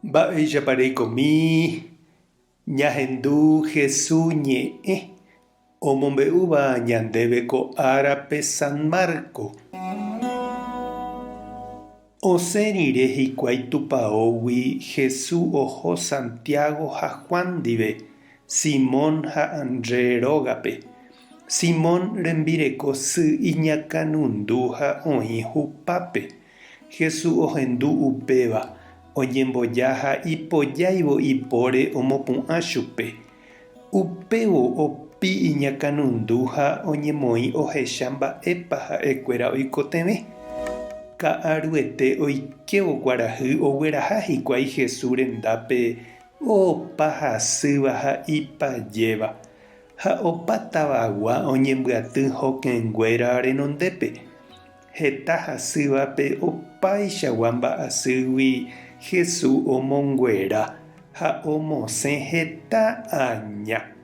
Mba'eichapareikomi ñahendu Jesús ñe'ẽ omombe'úva ñandéve ko árape San Marco. Osẽ rire hikuái tupaógui Jesús oho Santiago ha Juan ndive, Simón ha André rógape. Simón rembireko sy iñakãnundu ha oĩ hupápe. Jesús ohendu upéva, oñemboja ha ipojáivo ipóre omopu'ã chupe. Upévo opi iñakãnundu ha oñemoĩ ohecha mba'épa ha'ekuéra oikotevẽ. Ka'aruete oikevo kuarahy ogueraha hikuái Jesús rendápe opa hasýva ha ipajéva. Ha opátavagua oñembyatý hokẽnguéra renondépe. Heta hasývape opaichagua mba'asýgui Jesús omonguera ha omosẽ heta aña.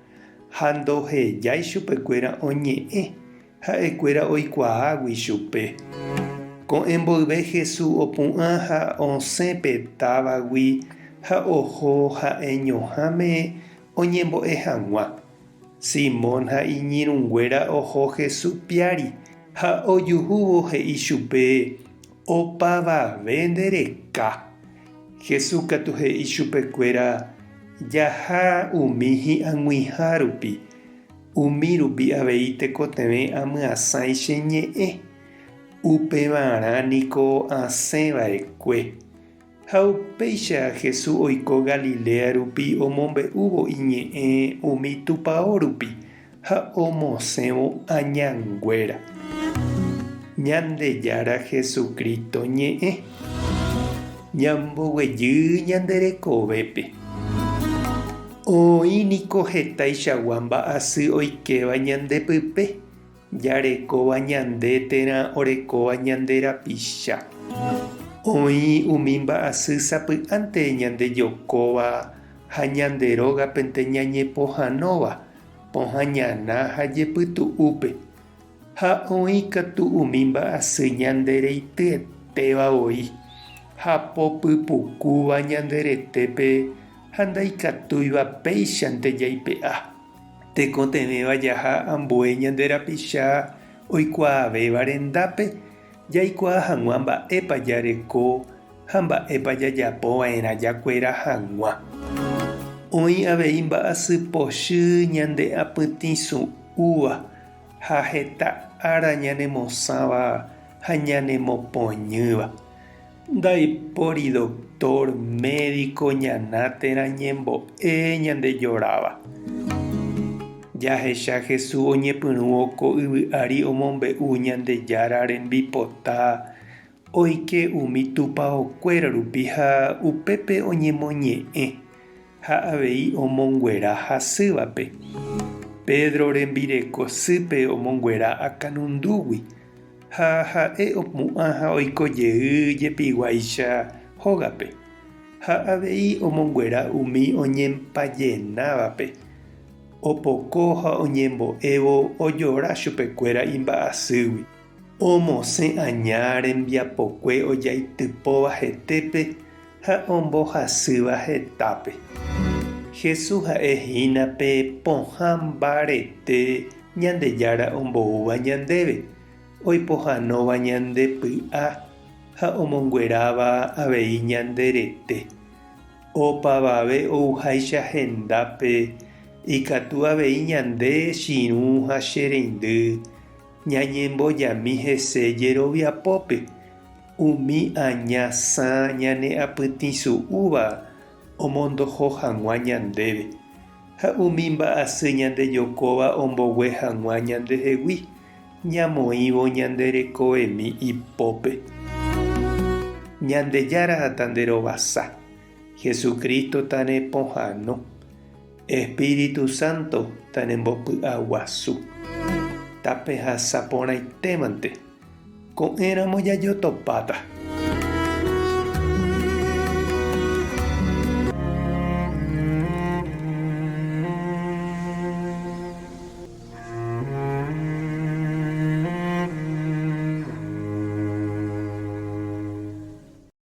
Ha ndohejái chupekuéra oñe'ẽ ha'ekuéra oikuaágui chupe. Ko'ẽmboyve Jesús opu'ã ha osẽpetávagui ha oho ha'eñohãme oñembo'e hag̃ua. Simón ha iñirũnguéra oho Jesús piári ha ojuhúvo he'i chupe opavave ndereka. Jesús katu he'i chupekuéra jaha umi hi'ag̃uihã rupi. Umi rupi avei tekotevẽ amyasãi che ñe'ẽ. Upevarã niko asẽva'ekue. Ha upéicha Jesús oiko Galilea rupi omombe'úvo iñe'ẽ umi tupão rupi ha omosẽvo añanguéra. Ñandejára Jesucristo ñe'ẽ. Ñamboguejy ñanderekovépe. Oĩniko hetaichagua mba'asy oikeva ñandepype. Jarekóva ñande térã orekóva ñande rapicha. Oĩ umi mba'asy sapy'ánte ñandejokóva ha ñande rógapente ñañepohãnóva pohã ñana ha jepytu'úpe. Ha oĩ katu umi mba'asy ñande reityetéva voi ha popypukúva ñande retépe ha ndaikatúiva péichante jaipe'a. Tekotevẽva jaha ambue ñande rapicha oikuaavéva rendápe jaikuaa hag̃ua mba'épa jareko ha mba'épa jajapova'erã jakuéra hag̃ua. Oĩ avei mba'asy pochy ñande apytĩsu'úva ha heta ára ñanemosãva ha ñanemopoñýva. Ndaipóri doctor médico ñana térã ñembo'e ñandejoráva. Jahecha Jesús oñepyrũ oko yvy'ári omombe'u Ñandejára rembipota oike umi tupãokuéra rupi ha upépe oñemoñe'ẽ ha avei omonguera hasývape. Pedro rembireko sýpe omonguera akãnundúgui ha ha'e opu'ã ha oikojey jepiguáicha hógape. Ha avei omonguera umi oñempajenávape. Opoko ha oñembo'évo ojora chupekuéra imba'asýgui. Omosẽ aña rembiapokue ojaitypóva hetépe ha ombohasýva hetápe. Jesús ha'ehínape pohã mbarete Ñandejára omboúva ñandéve. Oipohãnóva ñandepy'a ha omongueráva avei ñanderete. Opavave ouháicha hendápe ikatu avei ñande chiru ha chereindy ñañembojami hese jeroviapópe. Umi aña sã ñane apytĩsu'úva omondoho hag̃ua ñandéve. Ha umi mba'asy ñandejokóva ombogue hag̃ua ñandehegui ñamoĩvo ñanderekovemi ipópe. Ñandejára ha tanderovasa. Jesucristo tanepohãno. Espíritu Santo tanembopy'aguasu. Tape hasaporãitémante. Ko'ẽramo jajotopáta.